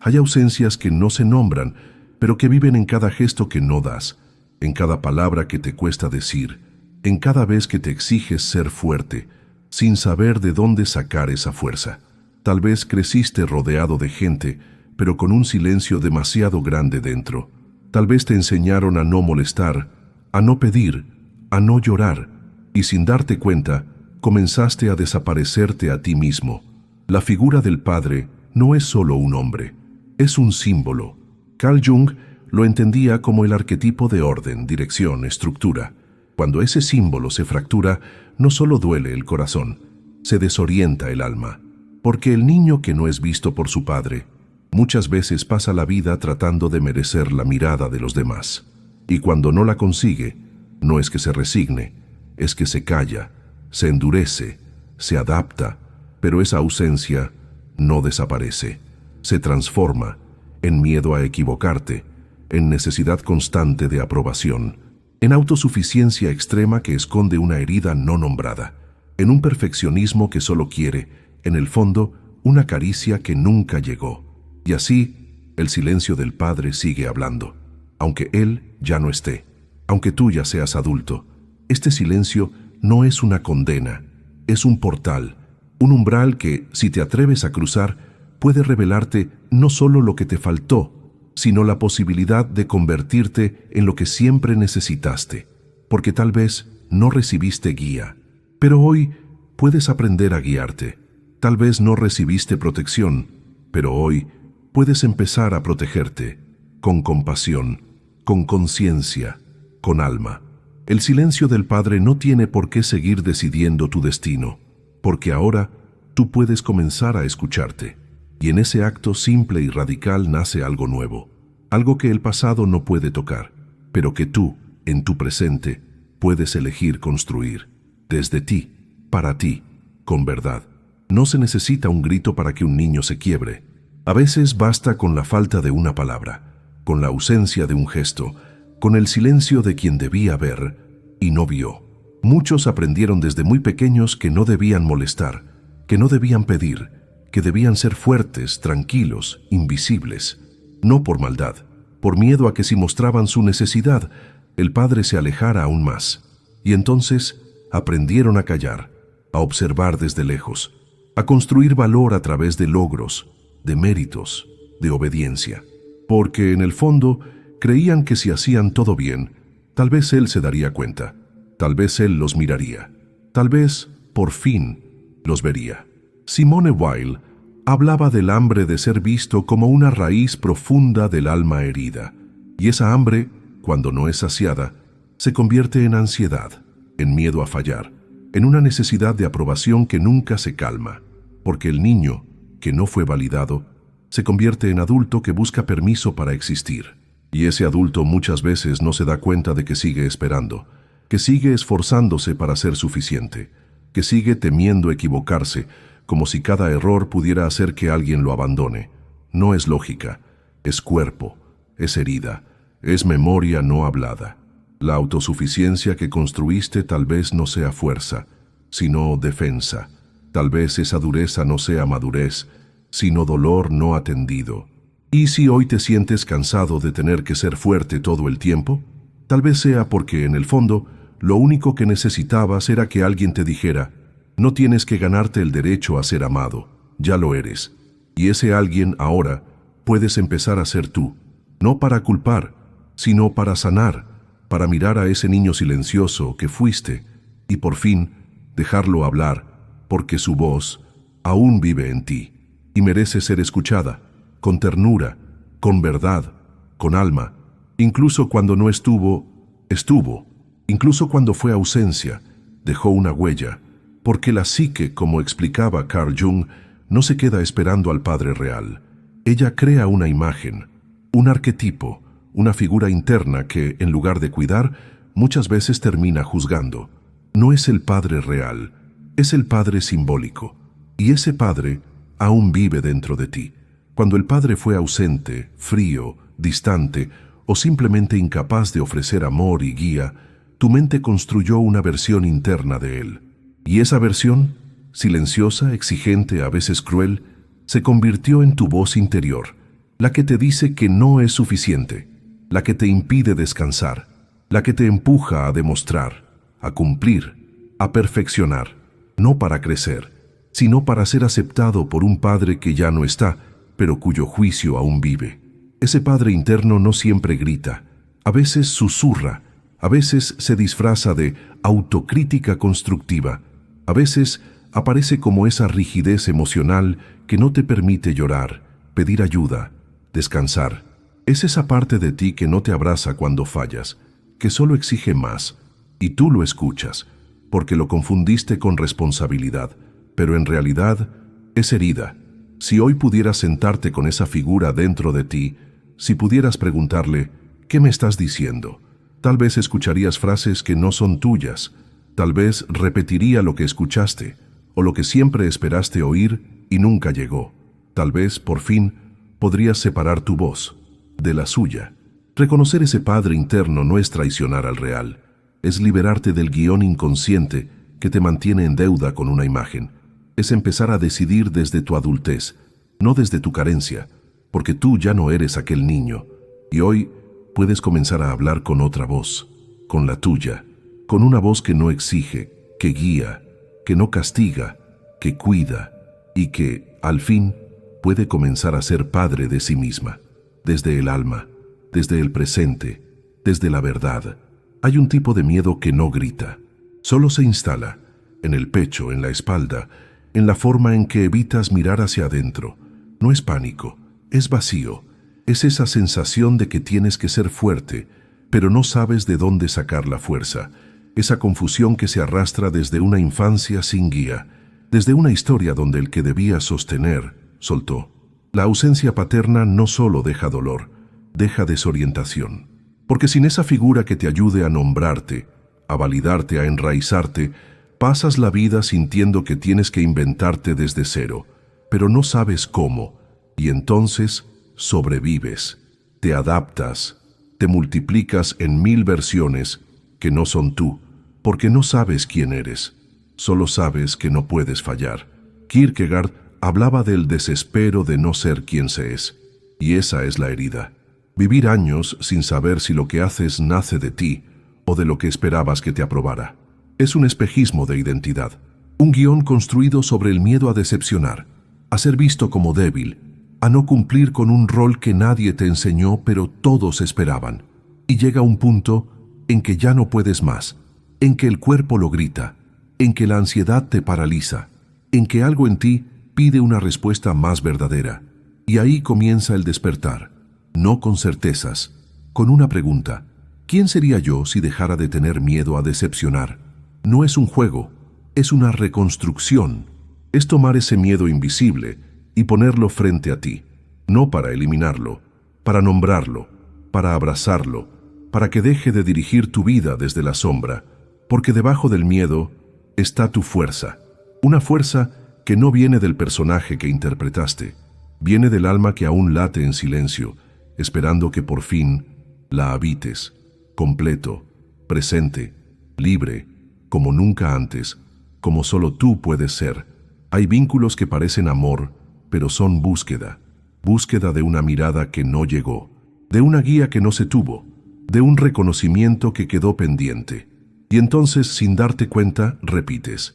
Hay ausencias que no se nombran, pero que viven en cada gesto que no das, en cada palabra que te cuesta decir, en cada vez que te exiges ser fuerte, sin saber de dónde sacar esa fuerza. Tal vez creciste rodeado de gente, pero con un silencio demasiado grande dentro. Tal vez te enseñaron a no molestar, a no pedir, a no llorar, y sin darte cuenta, comenzaste a desaparecerte a ti mismo. La figura del padre no es solo un hombre, es un símbolo. Carl Jung lo entendía como el arquetipo de orden, dirección, estructura. Cuando ese símbolo se fractura, no solo duele el corazón, se desorienta el alma. Porque el niño que no es visto por su padre, muchas veces pasa la vida tratando de merecer la mirada de los demás. Y cuando no la consigue, no es que se resigne, es que se calla, se endurece, se adapta, pero esa ausencia no desaparece, se transforma en miedo a equivocarte, en necesidad constante de aprobación, en autosuficiencia extrema que esconde una herida no nombrada, en un perfeccionismo que solo quiere, en el fondo, una caricia que nunca llegó. Y así, el silencio del padre sigue hablando, aunque él ya no esté, aunque tú ya seas adulto. Este silencio no es una condena, es un portal, un umbral que, si te atreves a cruzar, puede revelarte no solo lo que te faltó, sino la posibilidad de convertirte en lo que siempre necesitaste, porque tal vez no recibiste guía, pero hoy puedes aprender a guiarte. Tal vez no recibiste protección, pero hoy puedes empezar a protegerte, con compasión, con conciencia, con alma. El silencio del Padre no tiene por qué seguir decidiendo tu destino, porque ahora tú puedes comenzar a escucharte. Y en ese acto simple y radical nace algo nuevo, algo que el pasado no puede tocar, pero que tú, en tu presente, puedes elegir construir, desde ti, para ti, con verdad. No se necesita un grito para que un niño se quiebre. A veces basta con la falta de una palabra, con la ausencia de un gesto, con el silencio de quien debía ver y no vio. Muchos aprendieron desde muy pequeños que no debían molestar, que no debían pedir, que debían ser fuertes, tranquilos, invisibles. No por maldad, por miedo a que si mostraban su necesidad, el padre se alejara aún más. Y entonces aprendieron a callar, a observar desde lejos, a construir valor a través de logros, de méritos, de obediencia. Porque en el fondo creían que si hacían todo bien, tal vez él se daría cuenta, tal vez él los miraría, tal vez, por fin, los vería. Simone Weil hablaba del hambre de ser visto como una raíz profunda del alma herida, y esa hambre, cuando no es saciada, se convierte en ansiedad, en miedo a fallar, en una necesidad de aprobación que nunca se calma, porque el niño, que no fue validado, se convierte en adulto que busca permiso para existir. Y ese adulto muchas veces no se da cuenta de que sigue esperando, que sigue esforzándose para ser suficiente, que sigue temiendo equivocarse, como si cada error pudiera hacer que alguien lo abandone. No es lógica, es cuerpo, es herida, es memoria no hablada. La autosuficiencia que construiste tal vez no sea fuerza, sino defensa. Tal vez esa dureza no sea madurez, sino dolor no atendido. ¿Y si hoy te sientes cansado de tener que ser fuerte todo el tiempo? Tal vez sea porque, en el fondo, lo único que necesitabas era que alguien te dijera: no tienes que ganarte el derecho a ser amado, ya lo eres. Y ese alguien ahora puedes empezar a ser tú, no para culpar, sino para sanar, para mirar a ese niño silencioso que fuiste y por fin dejarlo hablar, porque su voz aún vive en ti y merece ser escuchada, con ternura, con verdad, con alma. Incluso cuando no estuvo, estuvo. Incluso cuando fue ausencia, dejó una huella, porque la psique, como explicaba Carl Jung, no se queda esperando al Padre real. Ella crea una imagen, un arquetipo, una figura interna que, en lugar de cuidar, muchas veces termina juzgando. No es el Padre real, es el Padre simbólico. Y ese Padre aún vive dentro de ti. Cuando el Padre fue ausente, frío, distante o simplemente incapaz de ofrecer amor y guía, tu mente construyó una versión interna de él. Y esa versión, silenciosa, exigente, a veces cruel, se convirtió en tu voz interior, la que te dice que no es suficiente, la que te impide descansar, la que te empuja a demostrar, a cumplir, a perfeccionar, no para crecer, sino para ser aceptado por un Padre que ya no está, pero cuyo juicio aún vive. Ese Padre interno no siempre grita, a veces susurra, a veces se disfraza de autocrítica constructiva, a veces aparece como esa rigidez emocional que no te permite llorar, pedir ayuda, descansar. Es esa parte de ti que no te abraza cuando fallas, que solo exige más, y tú lo escuchas, porque lo confundiste con responsabilidad, pero en realidad es herida. Si hoy pudieras sentarte con esa figura dentro de ti, si pudieras preguntarle, ¿qué me estás diciendo? Tal vez escucharías frases que no son tuyas, tal vez repetiría lo que escuchaste, o lo que siempre esperaste oír y nunca llegó. Tal vez, por fin, podrías separar tu voz de la suya. Reconocer ese Padre interno no es traicionar al real, es liberarte del guión inconsciente que te mantiene en deuda con una imagen. Es empezar a decidir desde tu adultez, no desde tu carencia, porque tú ya no eres aquel niño, y hoy puedes comenzar a hablar con otra voz, con la tuya, con una voz que no exige, que guía, que no castiga, que cuida, y que, al fin, puede comenzar a ser padre de sí misma, desde el alma, desde el presente, desde la verdad. Hay un tipo de miedo que no grita, solo se instala, en el pecho, en la espalda, en la forma en que evitas mirar hacia adentro. No es pánico, es vacío, es esa sensación de que tienes que ser fuerte, pero no sabes de dónde sacar la fuerza, esa confusión que se arrastra desde una infancia sin guía, desde una historia donde el que debía sostener, soltó. La ausencia paterna no solo deja dolor, deja desorientación. Porque sin esa figura que te ayude a nombrarte, a validarte, a enraizarte, pasas la vida sintiendo que tienes que inventarte desde cero, pero no sabes cómo, y entonces sobrevives, te adaptas, te multiplicas en 1000 versiones que no son tú, porque no sabes quién eres, solo sabes que no puedes fallar. Kierkegaard hablaba del desespero de no ser quien se es, y esa es la herida. Vivir años sin saber si lo que haces nace de ti o de lo que esperabas que te aprobara. Es un espejismo de identidad, un guión construido sobre el miedo a decepcionar, a ser visto como débil, a no cumplir con un rol que nadie te enseñó pero todos esperaban. Y llega un punto en que ya no puedes más, en que el cuerpo lo grita, en que la ansiedad te paraliza, en que algo en ti pide una respuesta más verdadera. Y ahí comienza el despertar, no con certezas, con una pregunta. ¿Quién sería yo si dejara de tener miedo a decepcionar? No es un juego, es una reconstrucción. Es tomar ese miedo invisible y ponerlo frente a ti, no para eliminarlo, para nombrarlo, para abrazarlo, para que deje de dirigir tu vida desde la sombra, porque debajo del miedo está tu fuerza, una fuerza que no viene del personaje que interpretaste, viene del alma que aún late en silencio, esperando que por fin la habites, completo, presente, libre, como nunca antes, como solo tú puedes ser. Hay vínculos que parecen amor, pero son búsqueda, búsqueda de una mirada que no llegó, de una guía que no se tuvo, de un reconocimiento que quedó pendiente. Y entonces, sin darte cuenta, repites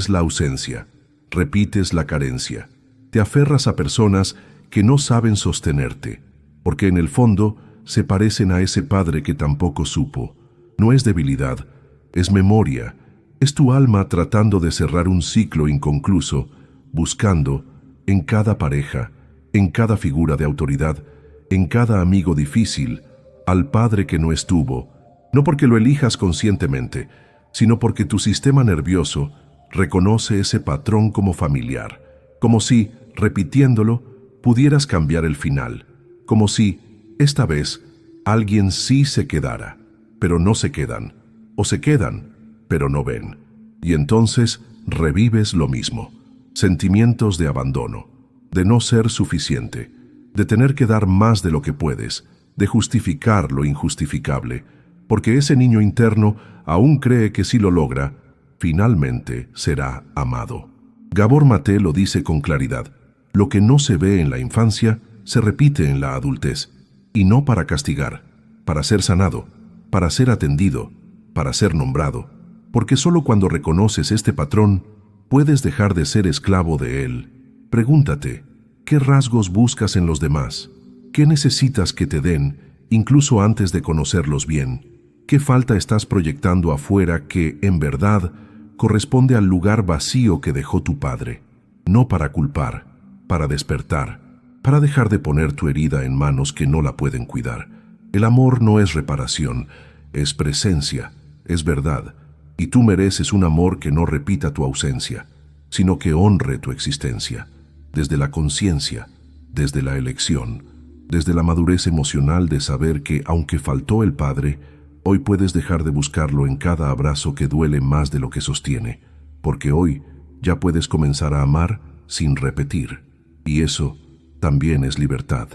la ausencia, repites la carencia, te aferras a personas que no saben sostenerte, porque en el fondo se parecen a ese padre que tampoco supo. No es debilidad, es memoria, es tu alma tratando de cerrar un ciclo inconcluso, buscando, en cada pareja, en cada figura de autoridad, en cada amigo difícil, al padre que no estuvo, no porque lo elijas conscientemente, sino porque tu sistema nervioso reconoce ese patrón como familiar, como si, repitiéndolo, pudieras cambiar el final, como si, esta vez, alguien sí se quedara, pero no se quedan, o se quedan, pero no ven. Y entonces revives lo mismo, sentimientos de abandono, de no ser suficiente, de tener que dar más de lo que puedes, de justificar lo injustificable, porque ese niño interno aún cree que si lo logra, finalmente será amado. Gabor Maté lo dice con claridad: lo que no se ve en la infancia se repite en la adultez, y no para castigar, para ser sanado, para ser atendido, para ser nombrado, porque solo cuando reconoces este patrón puedes dejar de ser esclavo de él. Pregúntate, ¿qué rasgos buscas en los demás? ¿Qué necesitas que te den, incluso antes de conocerlos bien? ¿Qué falta estás proyectando afuera que, en verdad, corresponde al lugar vacío que dejó tu padre? No para culpar, para despertar, para dejar de poner tu herida en manos que no la pueden cuidar. El amor no es reparación, es presencia, es verdad, y tú mereces un amor que no repita tu ausencia, sino que honre tu existencia, desde la conciencia, desde la elección, desde la madurez emocional de saber que, aunque faltó el padre, hoy puedes dejar de buscarlo en cada abrazo que duele más de lo que sostiene, porque hoy ya puedes comenzar a amar sin repetir, y eso también es libertad.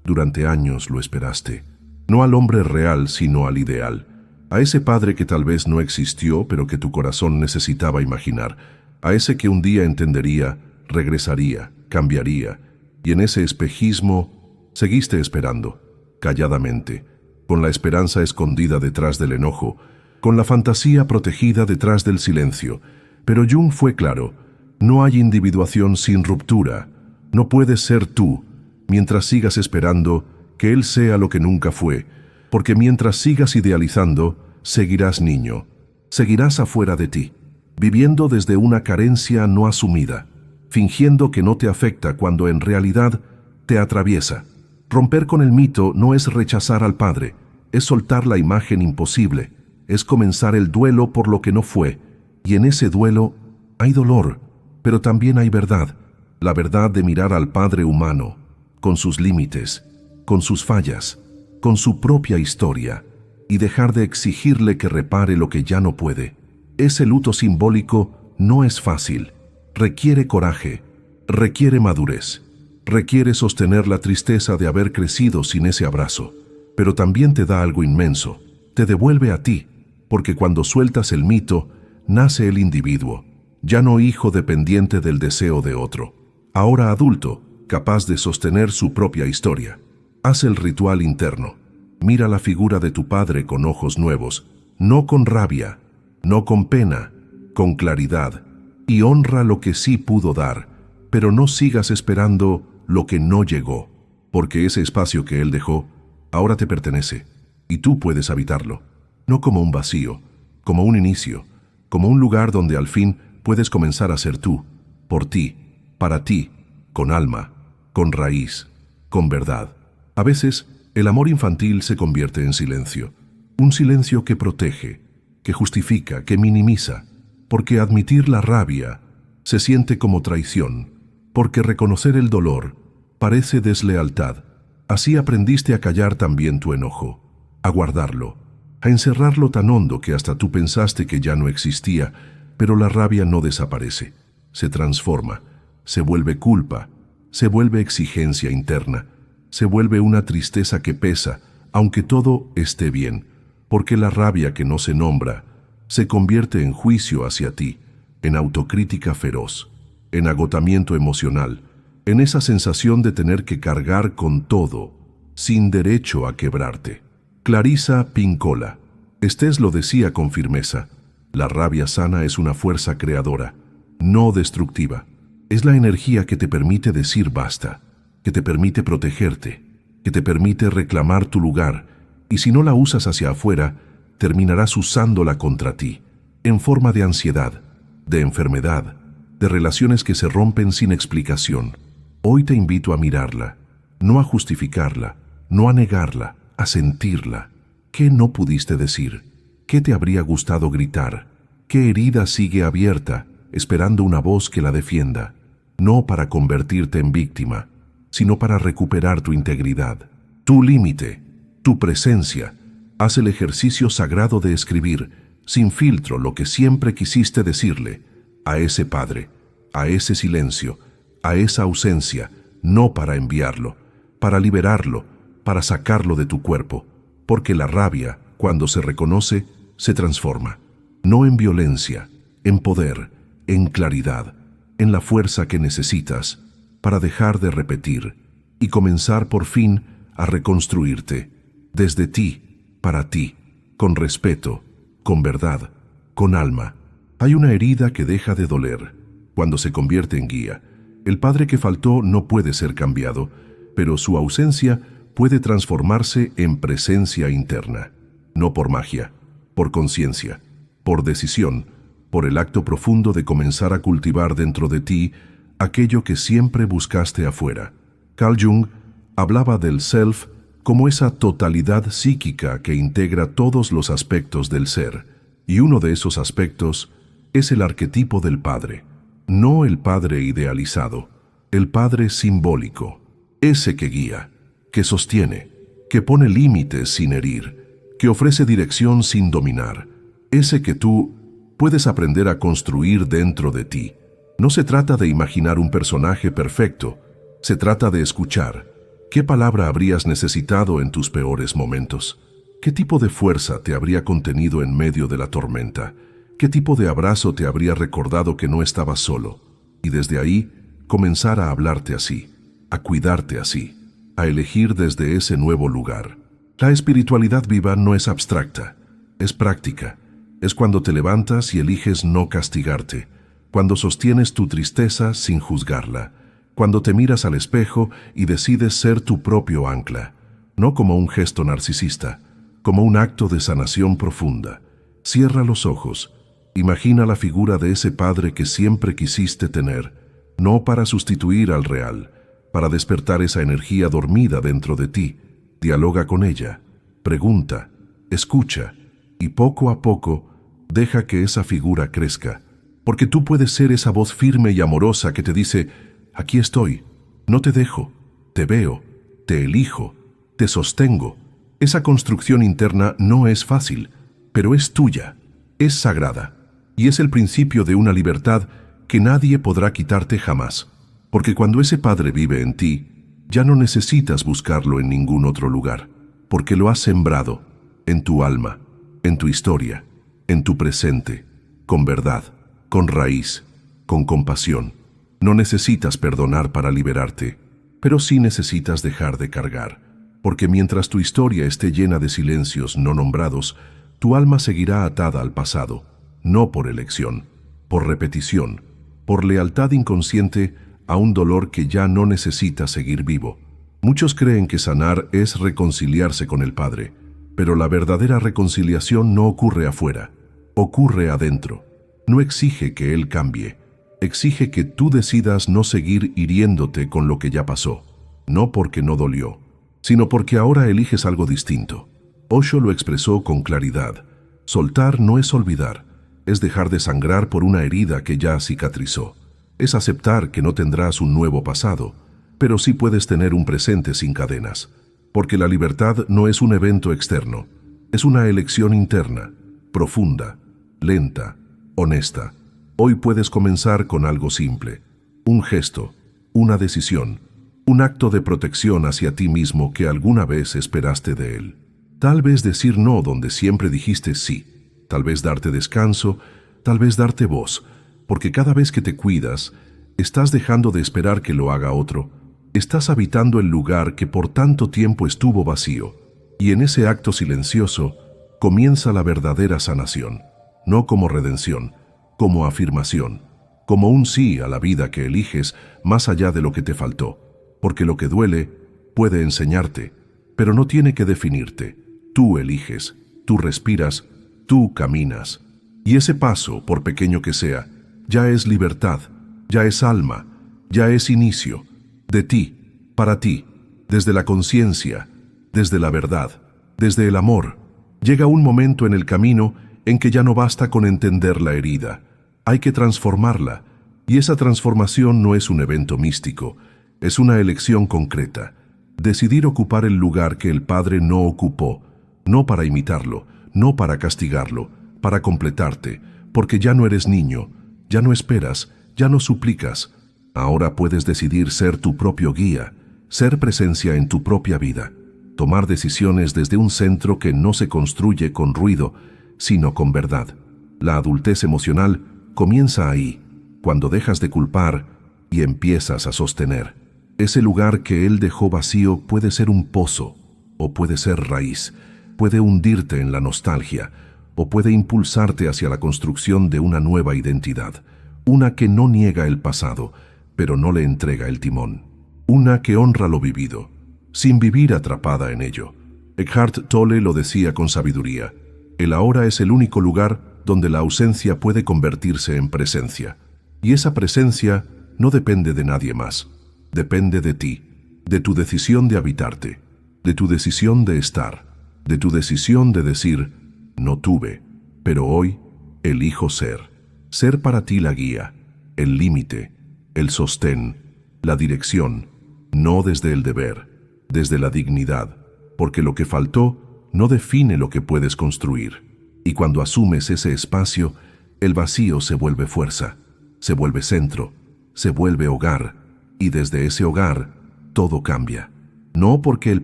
Durante años lo esperaste, no al hombre real, sino al ideal, a ese padre que tal vez no existió, pero que tu corazón necesitaba imaginar, a ese que un día entendería, regresaría, cambiaría, y en ese espejismo seguiste esperando, calladamente, con la esperanza escondida detrás del enojo, con la fantasía protegida detrás del silencio. Pero Jung fue claro, no hay individuación sin ruptura, no puedes ser tú, mientras sigas esperando que él sea lo que nunca fue, porque mientras sigas idealizando, seguirás niño, seguirás afuera de ti, viviendo desde una carencia no asumida, fingiendo que no te afecta cuando en realidad te atraviesa. Romper con el mito no es rechazar al padre, es soltar la imagen imposible, es comenzar el duelo por lo que no fue, y en ese duelo hay dolor, pero también hay verdad, la verdad de mirar al padre humano, con sus límites, con sus fallas, con su propia historia, y dejar de exigirle que repare lo que ya no puede. Ese luto simbólico no es fácil, requiere coraje, requiere madurez, requiere sostener la tristeza de haber crecido sin ese abrazo, pero también te da algo inmenso, te devuelve a ti, porque cuando sueltas el mito, nace el individuo, ya no hijo dependiente del deseo de otro, ahora adulto, capaz de sostener su propia historia. Haz el ritual interno. Mira la figura de tu padre con ojos nuevos, no con rabia, no con pena, con claridad, y honra lo que sí pudo dar, pero no sigas esperando lo que no llegó, porque ese espacio que él dejó ahora te pertenece, y tú puedes habitarlo, no como un vacío, como un inicio, como un lugar donde al fin puedes comenzar a ser tú, por ti, para ti, con alma, con raíz, con verdad. A veces, el amor infantil se convierte en silencio, un silencio que protege, que justifica, que minimiza, porque admitir la rabia se siente como traición, porque reconocer el dolor parece deslealtad. Así aprendiste a callar también tu enojo, a guardarlo, a encerrarlo tan hondo que hasta tú pensaste que ya no existía, pero la rabia no desaparece, se transforma, se vuelve culpa, se vuelve exigencia interna, se vuelve una tristeza que pesa, aunque todo esté bien, porque la rabia que no se nombra se convierte en juicio hacia ti, en autocrítica feroz, en agotamiento emocional, en esa sensación de tener que cargar con todo, sin derecho a quebrarte. Clarisa Pinkola. Estés lo decía con firmeza, la rabia sana es una fuerza creadora, no destructiva. Es la energía que te permite decir basta, que te permite protegerte, que te permite reclamar tu lugar, y si no la usas hacia afuera, terminarás usándola contra ti, en forma de ansiedad, de enfermedad, de relaciones que se rompen sin explicación. Hoy te invito a mirarla, no a justificarla, no a negarla, a sentirla. ¿Qué no pudiste decir? ¿Qué te habría gustado gritar? ¿Qué herida sigue abierta, esperando una voz que la defienda? No para convertirte en víctima, sino para recuperar tu integridad, tu límite, tu presencia. Haz el ejercicio sagrado de escribir, sin filtro, lo que siempre quisiste decirle, a ese padre, a ese silencio, a esa ausencia, no para enviarlo, para liberarlo, para sacarlo de tu cuerpo, porque la rabia, cuando se reconoce, se transforma, no en violencia, en poder, en claridad, en la fuerza que necesitas para dejar de repetir, y comenzar por fin a reconstruirte, desde ti, para ti, con respeto, con verdad, con alma. Hay una herida que deja de doler cuando se convierte en guía. El padre que faltó no puede ser cambiado, pero su ausencia puede transformarse en presencia interna, no por magia, por conciencia, por decisión, por el acto profundo de comenzar a cultivar dentro de ti aquello que siempre buscaste afuera. Carl Jung hablaba del self como esa totalidad psíquica que integra todos los aspectos del ser, y uno de esos aspectos es el arquetipo del padre, no el padre idealizado, el padre simbólico, ese que guía, que sostiene, que pone límites sin herir, que ofrece dirección sin dominar, ese que tú puedes aprender a construir dentro de ti. No se trata de imaginar un personaje perfecto, se trata de escuchar. ¿Qué palabra habrías necesitado en tus peores momentos? ¿Qué tipo de fuerza te habría contenido en medio de la tormenta? ¿Qué tipo de abrazo te habría recordado que no estabas solo? Y desde ahí, comenzar a hablarte así, a cuidarte así, a elegir desde ese nuevo lugar. La espiritualidad viva no es abstracta, es práctica. Es cuando te levantas y eliges no castigarte, cuando sostienes tu tristeza sin juzgarla, cuando te miras al espejo y decides ser tu propio ancla, no como un gesto narcisista, como un acto de sanación profunda. Cierra los ojos, imagina la figura de ese padre que siempre quisiste tener, no para sustituir al real, para despertar esa energía dormida dentro de ti. Dialoga con ella, pregunta, escucha, y poco a poco deja que esa figura crezca, porque tú puedes ser esa voz firme y amorosa que te dice: aquí estoy, no te dejo, te veo, te elijo, te sostengo. Esa construcción interna no es fácil, pero es tuya, es sagrada, y es el principio de una libertad que nadie podrá quitarte jamás, porque cuando ese padre vive en ti, ya no necesitas buscarlo en ningún otro lugar, porque lo has sembrado en tu alma, en tu historia, en tu presente, con verdad, con raíz, con compasión. No necesitas perdonar para liberarte, pero sí necesitas dejar de cargar, porque mientras tu historia esté llena de silencios no nombrados, tu alma seguirá atada al pasado, no por elección, por repetición, por lealtad inconsciente a un dolor que ya no necesita seguir vivo. Muchos creen que sanar es reconciliarse con el Padre, pero la verdadera reconciliación no ocurre afuera, ocurre adentro. No exige que Él cambie, exige que tú decidas no seguir hiriéndote con lo que ya pasó, no porque no dolió, sino porque ahora eliges algo distinto. Osho lo expresó con claridad: soltar no es olvidar, es dejar de sangrar por una herida que ya cicatrizó. Es aceptar que no tendrás un nuevo pasado, pero sí puedes tener un presente sin cadenas, porque la libertad no es un evento externo, es una elección interna, profunda, lenta, honesta. Hoy puedes comenzar con algo simple, un gesto, una decisión, un acto de protección hacia ti mismo que alguna vez esperaste de él. Tal vez decir no donde siempre dijiste sí, tal vez darte descanso, tal vez darte voz, porque cada vez que te cuidas, estás dejando de esperar que lo haga otro, estás habitando el lugar que por tanto tiempo estuvo vacío, y en ese acto silencioso comienza la verdadera sanación, no como redención, como afirmación, como un sí a la vida que eliges más allá de lo que te faltó, porque lo que duele puede enseñarte, pero no tiene que definirte. Tú eliges, tú respiras, tú caminas, y ese paso, por pequeño que sea, ya es libertad, ya es alma, ya es inicio, de ti, para ti, desde la conciencia, desde la verdad, desde el amor. Llega un momento en el camino en que ya no basta con entender la herida, hay que transformarla, y esa transformación no es un evento místico, es una elección concreta, decidir ocupar el lugar que el Padre no ocupó, no para imitarlo, no para castigarlo, para completarte, porque ya no eres niño, ya no esperas, ya no suplicas. Ahora puedes decidir ser tu propio guía, ser presencia en tu propia vida, tomar decisiones desde un centro que no se construye con ruido, sino con verdad. La adultez emocional comienza ahí, cuando dejas de culpar y empiezas a sostener. Ese lugar que Él dejó vacío puede ser un pozo, o puede ser raíz, puede hundirte en la nostalgia, o puede impulsarte hacia la construcción de una nueva identidad, una que no niega el pasado, pero no le entrega el timón, una que honra lo vivido, sin vivir atrapada en ello. Eckhart Tolle lo decía con sabiduría: el ahora es el único lugar donde la ausencia puede convertirse en presencia. Y esa presencia no depende de nadie más. Depende de ti, de tu decisión de habitarte, de tu decisión de estar, de tu decisión de decir: no tuve, pero hoy elijo ser. Ser para ti la guía, el límite, el sostén, la dirección, no desde el deber, desde la dignidad, porque lo que faltó no define lo que puedes construir. Y cuando asumes ese espacio, el vacío se vuelve fuerza, se vuelve centro, se vuelve hogar, y desde ese hogar todo cambia. No porque el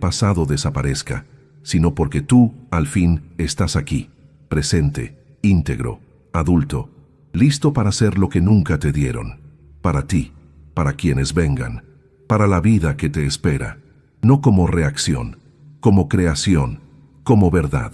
pasado desaparezca, sino porque tú, al fin, estás aquí, presente, íntegro, adulto, listo para ser lo que nunca te dieron, para ti, para quienes vengan, para la vida que te espera, no como reacción, como creación, como verdad,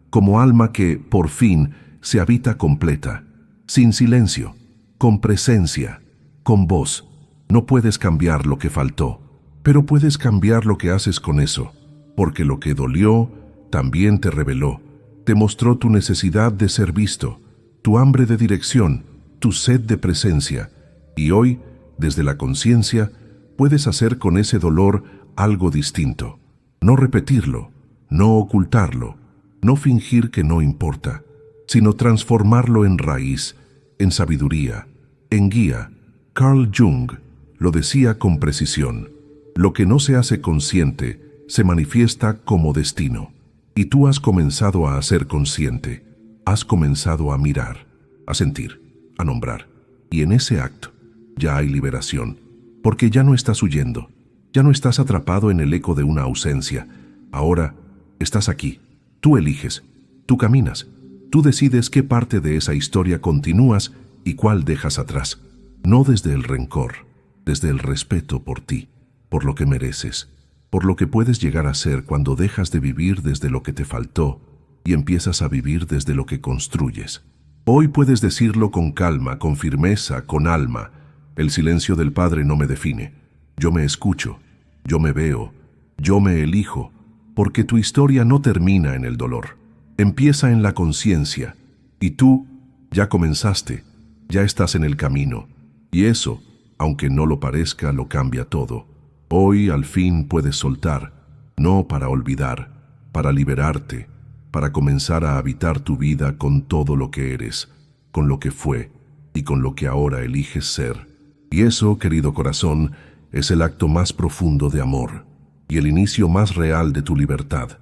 como alma que, por fin, se habita completa, sin silencio, con presencia, con voz. No puedes cambiar lo que faltó, pero puedes cambiar lo que haces con eso, porque lo que dolió también te reveló, te mostró tu necesidad de ser visto, tu hambre de dirección, tu sed de presencia, y hoy, desde la conciencia, puedes hacer con ese dolor algo distinto. No repetirlo, no ocultarlo, no fingir que no importa, sino transformarlo en raíz, en sabiduría, en guía. Carl Jung lo decía con precisión: lo que no se hace consciente se manifiesta como destino. Y tú has comenzado a ser consciente, has comenzado a mirar, a sentir, a nombrar. Y en ese acto ya hay liberación, porque ya no estás huyendo, ya no estás atrapado en el eco de una ausencia. Ahora estás aquí, tú eliges, tú caminas, tú decides qué parte de esa historia continúas y cuál dejas atrás. No desde el rencor, desde el respeto por ti, por lo que mereces, por lo que puedes llegar a ser cuando dejas de vivir desde lo que te faltó y empiezas a vivir desde lo que construyes. Hoy puedes decirlo con calma, con firmeza, con alma: el silencio del Padre no me define. Yo me escucho, yo me veo, yo me elijo, porque tu historia no termina en el dolor. Empieza en la conciencia, y tú ya comenzaste, ya estás en el camino, y eso, aunque no lo parezca, lo cambia todo. Hoy al fin puedes soltar, no para olvidar, para liberarte, para comenzar a habitar tu vida con todo lo que eres, con lo que fue y con lo que ahora eliges ser. Y eso, querido corazón, es el acto más profundo de amor y el inicio más real de tu libertad.